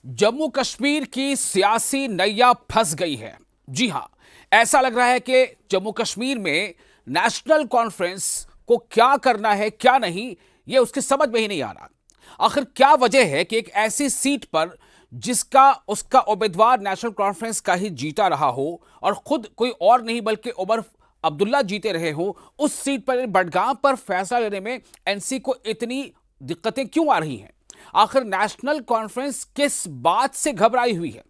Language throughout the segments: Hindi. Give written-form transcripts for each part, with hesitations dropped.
जम्मू कश्मीर की सियासी नैया फंस गई है। जी हां, ऐसा लग रहा है कि जम्मू कश्मीर में नेशनल कॉन्फ्रेंस को क्या करना है क्या नहीं, यह उसकी समझ में ही नहीं आ रहा। आखिर क्या वजह है कि एक ऐसी सीट पर जिसका उसका उम्मीदवार नेशनल कॉन्फ्रेंस का ही जीता रहा हो और खुद कोई और नहीं बल्कि उमर अब्दुल्ला जीते रहे हो, उस सीट पर बडगाम पर फैसला लेने में एनसी को इतनी दिक्कतें क्यों आ रही हैं? आखिर नेशनल कॉन्फ्रेंस किस बात से घबराई हुई है?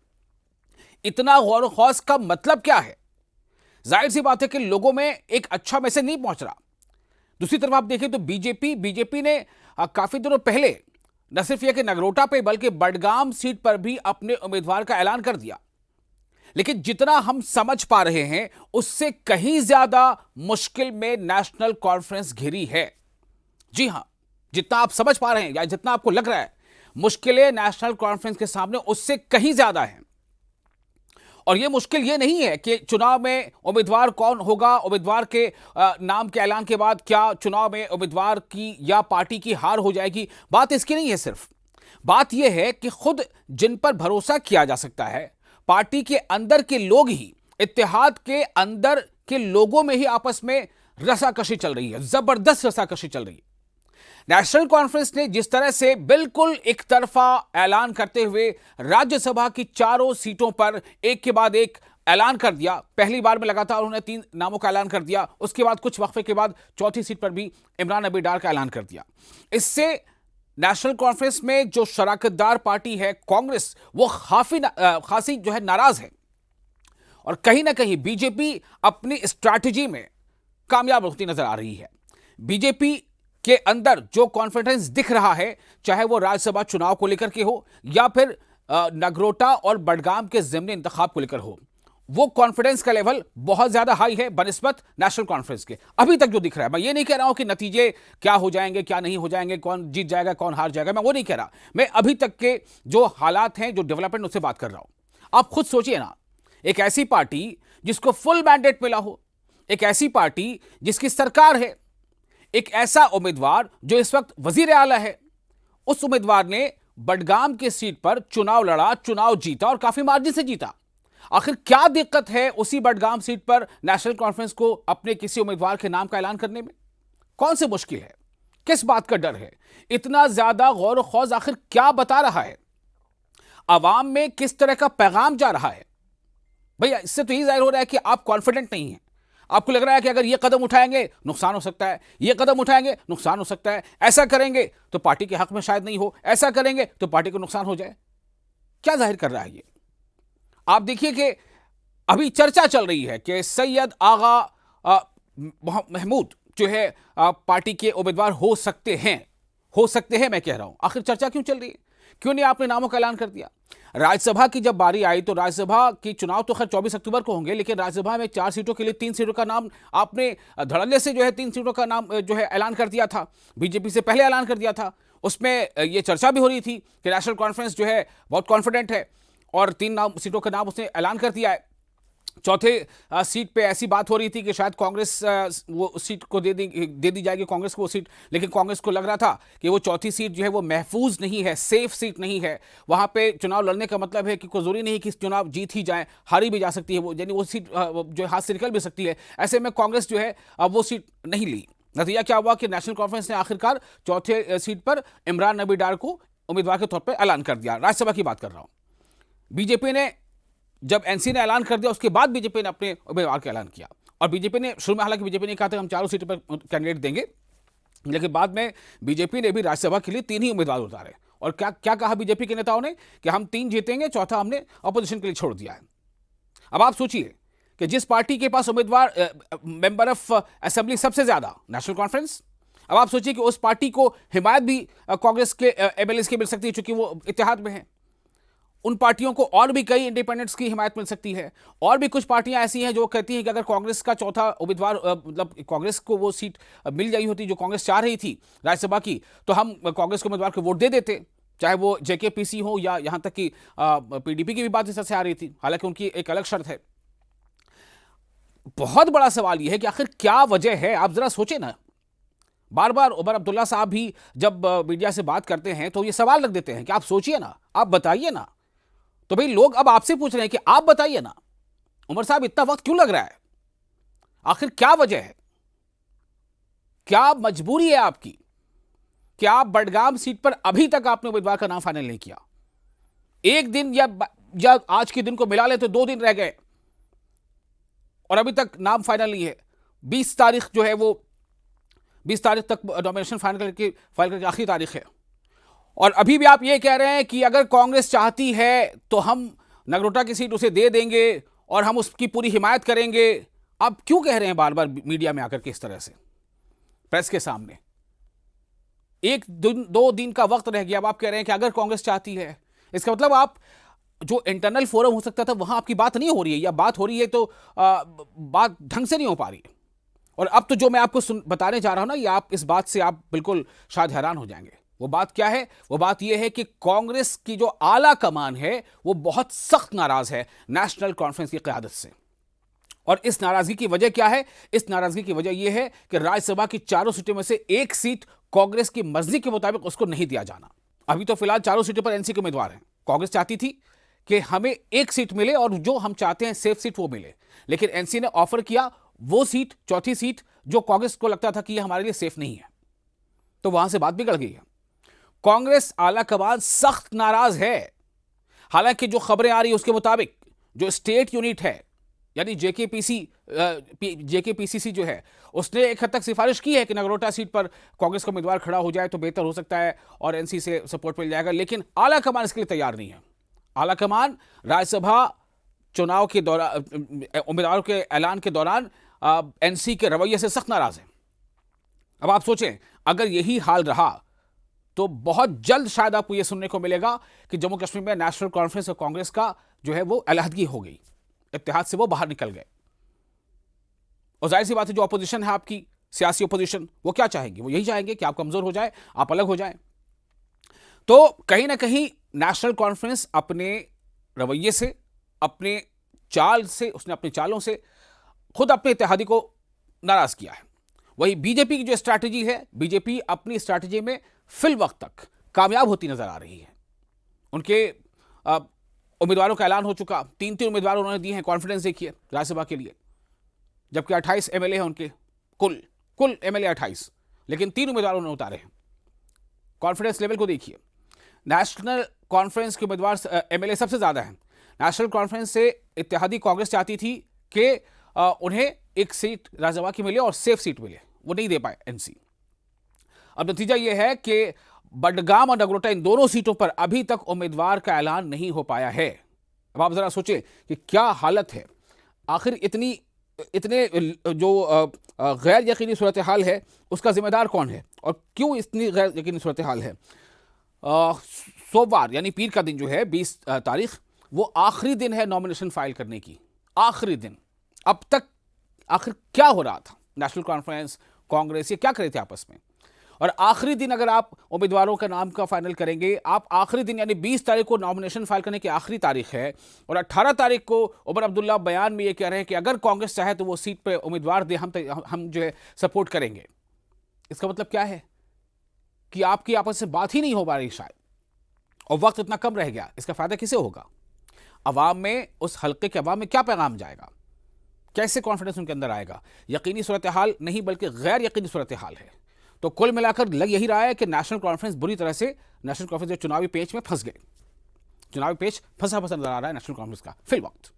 इतना गौर खौज का मतलब क्या है? जाहिर सी बात है कि लोगों में एक अच्छा मैसेज नहीं पहुंच रहा। दूसरी तरफ आप देखें तो बीजेपी ने काफी दिनों पहले न सिर्फ यह कि नगरोटा पे बल्कि बडगाम सीट पर भी अपने उम्मीदवार का ऐलान कर दिया। लेकिन जितना हम समझ पा रहे हैं उससे कहीं ज्यादा मुश्किल में नेशनल कॉन्फ्रेंस घिरी है। जी हां, जितना आप समझ पा रहे हैं या जितना आपको लग रहा है मुश्किलें नेशनल कॉन्फ्रेंस के सामने उससे कहीं ज्यादा है। और यह मुश्किल यह नहीं है कि चुनाव में उम्मीदवार कौन होगा, उम्मीदवार के नाम के ऐलान के बाद क्या चुनाव में उम्मीदवार की या पार्टी की हार हो जाएगी। बात इसकी नहीं है। सिर्फ बात यह है कि खुद जिन पर भरोसा किया जा सकता है, पार्टी के अंदर के लोग ही, इत्तेहाद के अंदर के लोगों में ही आपस में रसाकशी चल रही है, जबरदस्त रसाकशी चल रही है। नेशनल कॉन्फ्रेंस ने जिस तरह से बिल्कुल एक तरफा ऐलान करते हुए राज्यसभा की चारों सीटों पर एक के बाद एक ऐलान कर दिया। पहली बार में लगातार उन्होंने 3 नामों का ऐलान कर दिया, उसके बाद कुछ वक्फे के बाद चौथी सीट पर भी इमरान नबी डार का ऐलान कर दिया। इससे नेशनल कॉन्फ्रेंस में जो शराकतदार पार्टी है कांग्रेस, वो खासी जो है नाराज है और कहीं ना कहीं बीजेपी अपनी स्ट्रैटेजी में कामयाब होती नजर आ रही है। बीजेपी के अंदर जो कॉन्फिडेंस दिख रहा है, चाहे वो राज्यसभा चुनाव को लेकर के हो या फिर नगरोटा और बडगाम के ज़िमनी इंतखाब को लेकर हो, वो कॉन्फिडेंस का लेवल बहुत ज्यादा हाई है बनिस्बत नेशनल कॉन्फ्रेंस के। अभी तक जो दिख रहा है, मैं ये नहीं कह रहा हूं कि नतीजे क्या हो जाएंगे क्या नहीं हो जाएंगे, कौन जीत जाएगा कौन हार जाएगा, मैं वो नहीं कह रहा। मैं अभी तक के जो हालात हैं, जो डेवलपमेंट, उससे बात कर रहा हूं। आप खुद सोचिए ना, एक ऐसी पार्टी जिसको फुल मैंडेट मिला हो, एक ऐसी पार्टी जिसकी सरकार है, एक ऐसा उम्मीदवार जो इस वक्त वजीर आला है, उस उम्मीदवार ने बडगाम की सीट पर चुनाव लड़ा, चुनाव जीता और काफी मार्जिन से जीता। आखिर क्या दिक्कत है उसी बडगाम सीट पर नेशनल कॉन्फ्रेंस को अपने किसी उम्मीदवार के नाम का ऐलान करने में? कौन सी मुश्किल है? किस बात का डर है? इतना ज्यादा गौर खौज आखिर क्या बता रहा है? अवाम में किस तरह का पैगाम जा रहा है? भैया, इससे तो यही जाहिर हो रहा है कि आप कॉन्फिडेंट नहीं हैं। आपको लग रहा है कि अगर ये कदम उठाएंगे नुकसान हो सकता है, ये कदम उठाएंगे नुकसान हो सकता है, ऐसा करेंगे तो पार्टी के हक में शायद नहीं हो, ऐसा करेंगे तो पार्टी को नुकसान हो जाए। क्या जाहिर कर रहा है ये? आप देखिए कि अभी चर्चा चल रही है कि सैयद आगा महमूद जो है पार्टी के उम्मीदवार हो सकते हैं। हो सकते हैं मैं कह रहा हूं। आखिर चर्चा क्यों चल रही है? क्यों नहीं आपने नामों का ऐलान कर दिया? राज्यसभा की जब बारी आई तो राज्यसभा की चुनाव तो खैर 24 अक्टूबर को होंगे, लेकिन राज्यसभा में 4 सीटों के लिए 3 सीटों का नाम आपने धड़ल्ले से जो है 3 सीटों का नाम जो है ऐलान कर दिया था। बीजेपी से पहले ऐलान कर दिया था। उसमें यह चर्चा भी हो रही थी कि नेशनल कॉन्फ्रेंस जो है बहुत कॉन्फिडेंट है और 3 सीटों का नाम उसने ऐलान कर दिया है। चौथे सीट पे ऐसी बात हो रही थी कि शायद कांग्रेस वो सीट को दे दी जाएगी कांग्रेस को वो सीट, लेकिन कांग्रेस को लग रहा था कि वो चौथी सीट जो है वो महफूज नहीं है, सेफ सीट नहीं है। वहां पे चुनाव लड़ने का मतलब है कि कोई जरूरी नहीं कि चुनाव जीत ही जाए, हारी भी जा सकती है वो, यानी वो सीट जो हाथ से निकल भी सकती है। ऐसे में कांग्रेस जो है अब वो सीट नहीं ली। नतीजा क्या हुआ कि नेशनल कॉन्फ्रेंस ने आखिरकार चौथे सीट पर इमरान नबी डार को उम्मीदवार के तौर पर ऐलान कर दिया। राज्यसभा की बात कर रहा हूं। बीजेपी ने जब एनसी ने ऐलान कर दिया उसके बाद बीजेपी ने अपने उम्मीदवार का ऐलान किया। और बीजेपी ने शुरू में, हालांकि बीजेपी ने कहा था हम चारों सीटों पर कैंडिडेट देंगे, लेकिन बाद में बीजेपी ने भी राज्यसभा के लिए 3 ही उम्मीदवार उतारे। और क्या क्या कहा बीजेपी के नेताओं ने कि हम 3 जीतेंगे, चौथा हमने अपोजिशन के लिए छोड़ दिया है। अब आप सोचिए कि जिस पार्टी के पास उम्मीदवार मेंबर ऑफ असेंबली सबसे ज्यादा, नेशनल कॉन्फ्रेंस, अब आप सोचिए कि उस पार्टी को हिमायत भी कांग्रेस के एमएलए की मिल सकती है चूंकि वो इत्तेहाद में है। उन पार्टियों को और भी कई इंडिपेंडेंट्स की हिमायत मिल सकती है। और भी कुछ पार्टियां ऐसी हैं जो कहती हैं कि अगर कांग्रेस का चौथा उम्मीदवार मतलब कांग्रेस को वो सीट मिल गई होती जो कांग्रेस चाह रही थी राज्यसभा की, तो हम कांग्रेस के उम्मीदवार को वोट दे देते, चाहे वो जेकेपीसी हो या यहां तक कि पीडीपी की भी बात इस तरह से आ रही थी। हालांकि उनकी एक अलग शर्त है। बहुत बड़ा सवाल यह है कि आखिर क्या वजह है? आप जरा सोचे ना। बार बार उमर अब्दुल्ला साहब भी जब मीडिया से बात करते हैं तो ये सवाल रख देते हैं कि आप सोचिए ना, आप बताइए ना, तो भाई लोग अब आपसे पूछ रहे हैं कि आप बताइए ना, उमर साहब इतना वक्त क्यों लग रहा है, आखिर क्या वजह है, क्या मजबूरी है आपकी कि आप बडगाम सीट पर अभी तक आपने उम्मीदवार का नाम फाइनल नहीं किया? एक दिन या आज के दिन को मिला ले तो 2 दिन रह गए और अभी तक नाम फाइनल नहीं है। 20 तारीख जो है वो 20 तारीख तक नॉमिनेशन फाइल करके आखिरी तारीख है और अभी भी आप ये कह रहे हैं कि अगर कांग्रेस चाहती है तो हम नगरोटा की सीट उसे दे देंगे और हम उसकी पूरी हिमायत करेंगे। आप क्यों कह रहे हैं बार बार मीडिया में आकर के इस तरह से, प्रेस के सामने? 1-2 दिन का वक्त रह गया, अब आप कह रहे हैं कि अगर कांग्रेस चाहती है। इसका मतलब आप जो इंटरनल फोरम हो सकता था वहां आपकी बात नहीं हो रही है, या बात हो रही है तो बात ढंग से नहीं हो पा रही है। और अब तो जो मैं आपको बताने जा रहा हूं ना, ये आप इस बात से आप बिल्कुल शायद हैरान हो जाएंगे। वो बात क्या है? वो बात यह है कि कांग्रेस की जो आला कमान है वो बहुत सख्त नाराज है नेशनल कॉन्फ्रेंस की क़यादत से। और इस नाराजगी की वजह क्या है? इस नाराजगी की वजह यह है कि राज्यसभा की 4 सीटों में से 1 सीट कांग्रेस की मर्जी के मुताबिक उसको नहीं दिया जाना। अभी तो फिलहाल 4 सीटों पर एनसी के उम्मीदवार हैं। कांग्रेस चाहती थी कि हमें 1 सीट मिले और जो हम चाहते हैं सेफ सीट वो मिले, लेकिन एनसी ने ऑफर किया वो सीट, चौथी सीट, जो कांग्रेस को लगता था कि ये हमारे लिए सेफ नहीं है। तो वहां से बात बिगड़ गई है। कांग्रेस आला कमान सख्त नाराज है। हालांकि जो खबरें आ रही है उसके मुताबिक जो स्टेट यूनिट है, यानी जेकेपीसीसी जो है, उसने एक हद तक सिफारिश की है कि नगरोटा सीट पर कांग्रेस का उम्मीदवार खड़ा हो जाए तो बेहतर हो सकता है और एनसी से सपोर्ट मिल जाएगा, लेकिन आला कमान इसके लिए तैयार नहीं है। आला कमान राज्यसभा चुनाव के दौरान, उम्मीदवारों के ऐलान के दौरान एनसी के रवैये से सख्त नाराज है। अब आप सोचें, अगर यही हाल रहा तो बहुत जल्द शायद आपको यह सुनने को मिलेगा कि जम्मू कश्मीर में नेशनल कॉन्फ्रेंस और कांग्रेस का जो है वो अलहदगी हो गई, इत्तेहाद से वो बाहर निकल गए। और जाहिर सी बात है, जो अपोजिशन है आपकी, सियासी अपोजिशन, वो क्या चाहेंगे? वो यही चाहेंगे कि आप कमजोर हो जाए, आप अलग हो जाए। तो कहीं ना कहीं नेशनल कॉन्फ्रेंस अपने रवैये से, अपने चाल से, उसने अपनी चालों से खुद अपने इत्तेहादी को नाराज किया है। वही बीजेपी की जो स्ट्रैटेजी है, बीजेपी अपनी स्ट्रैटेजी में फिल वक्त तक कामयाब होती नजर आ रही है। उनके उम्मीदवारों का ऐलान हो चुका, 3 उम्मीदवार उन्होंने दिए हैं। कॉन्फिडेंस देखिए राज्यसभा के लिए, जबकि 28 एमएलए हैं उनके, कुल एमएलए 28, लेकिन 3 उम्मीदवार उन्होंने उतारे हैं। कॉन्फिडेंस लेवल को देखिए। नेशनल कॉन्फ्रेंस के उम्मीदवार एमएलए सबसे ज्यादा हैं। नेशनल कॉन्फ्रेंस से इत्तेहादी कांग्रेस चाहती थी कि उन्हें 1 सीट राज्यसभा की मिले और सेफ सीट मिले, वो नहीं दे पाए एनसी। अब नतीजा यह है कि बडगाम और नगरोटा, इन दोनों सीटों पर अभी तक उम्मीदवार का ऐलान नहीं हो पाया है। अब आप जरा सोचें कि क्या हालत है। आखिर इतने जो गैर यकीनी सूरत हाल है उसका जिम्मेदार कौन है और क्यों इतनी गैर यकीनी सूरत हाल है? सोमवार यानी पीर का दिन जो है 20 तारीख, वो आखिरी दिन है नॉमिनेशन फाइल करने की, आखिरी दिन। अब तक आखिर क्या हो रहा था? नेशनल कॉन्फ्रेंस, कांग्रेस, ये क्या कर रहे थे आपस में? और आखिरी दिन अगर आप उम्मीदवारों का नाम का फाइनल करेंगे, आप आखिरी दिन यानी 20 तारीख को नॉमिनेशन फाइल करने की आखिरी तारीख है और 18 तारीख को उमर अब्दुल्ला बयान में ये कह रहे हैं कि अगर कांग्रेस चाहे तो वो सीट पे उम्मीदवार दे, हम जो है सपोर्ट करेंगे। इसका मतलब क्या है कि आपकी आपस से बात ही नहीं हो पा रही शायद, और वक्त इतना कम रह गया। इसका फायदा किसे होगा? अवाम में, उस हल्के के अवाम में क्या पैगाम जाएगा? कैसे कॉन्फिडेंस उनके अंदर आएगा? यकीनी सूरत हाल नहीं बल्कि गैर यकीनी सूरत हाल है। तो कुल मिलाकर लग यही रहा है कि नेशनल कॉन्फ्रेंस बुरी तरह से, नेशनल कॉन्फ्रेंस जो चुनावी पेच में फंस गए, चुनावी पेच फंसा नजर आ रहा है नेशनल कॉन्फ्रेंस का फिल वक्त।